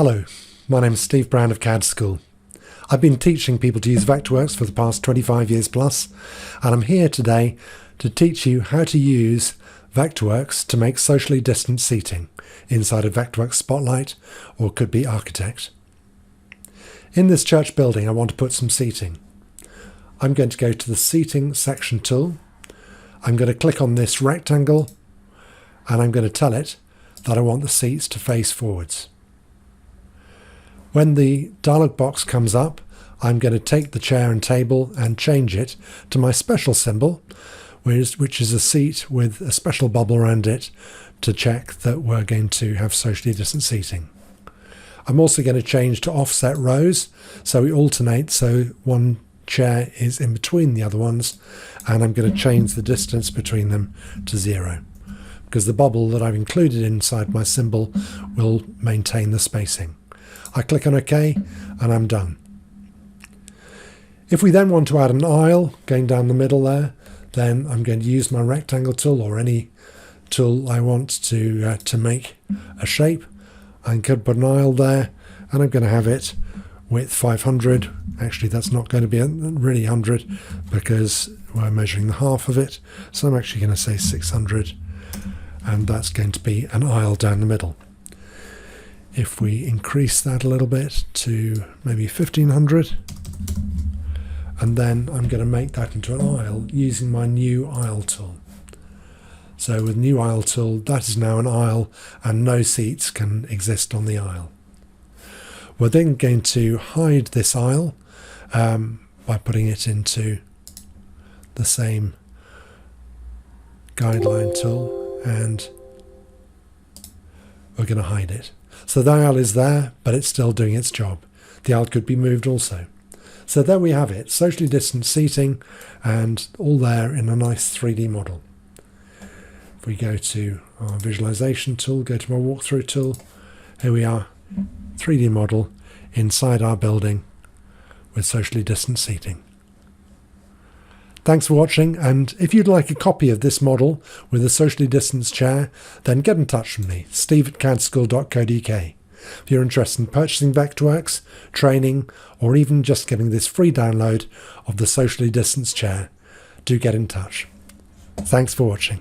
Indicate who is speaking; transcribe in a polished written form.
Speaker 1: Hello, my name is Steve Brown of CAD School. I've been teaching people to use Vectorworks for the past 25 years plus, and I'm here today to teach you how to use Vectorworks to make socially distant seating inside a Vectorworks Spotlight, or it could be Architect. In this church building, I want to put some seating. I'm going to go to the Seating Section tool. I'm going to click on this rectangle, and I'm going to tell it that I want the seats to face forwards. When the dialog box comes up, I'm going to take the chair and table and change it to my special symbol, which is a seat with a special bubble around it to check that we're going to have socially distant seating. I'm also going to change to offset rows, so we alternate, so one chair is in between the other ones, and I'm going to change the distance between them to 0, because the bubble that I've included inside my symbol will maintain the spacing. I click on OK and I'm done. If we then want to add an aisle going down the middle there, then I'm going to use my rectangle tool or any tool I want to make a shape. I can put an aisle there, and I'm going to have it width 500. Actually, that's not going to be really 100 because we're measuring the half of it. So I'm actually going to say 600, and that's going to be an aisle down the middle. If we increase that a little bit to maybe 1500, and then I'm going to make that into an aisle using my new aisle tool. So with new aisle tool, that is now an aisle and no seats can exist on the aisle. We're then going to hide this aisle by putting it into the same guideline tool, and we're going to hide it. So the aisle is there, but it's still doing its job. The aisle could be moved also. So there we have it, socially distant seating, and all there in a nice 3D model. If we go to our visualization tool, go to my walkthrough tool, here we are, 3D model inside our building with socially distant seating. Thanks for watching, and if you'd like a copy of this model with a socially distanced chair, then get in touch with me, steve@cadschool.co.uk. If you're interested in purchasing Vectorworks, training, or even just getting this free download of the socially distanced chair, do get in touch. Thanks for watching.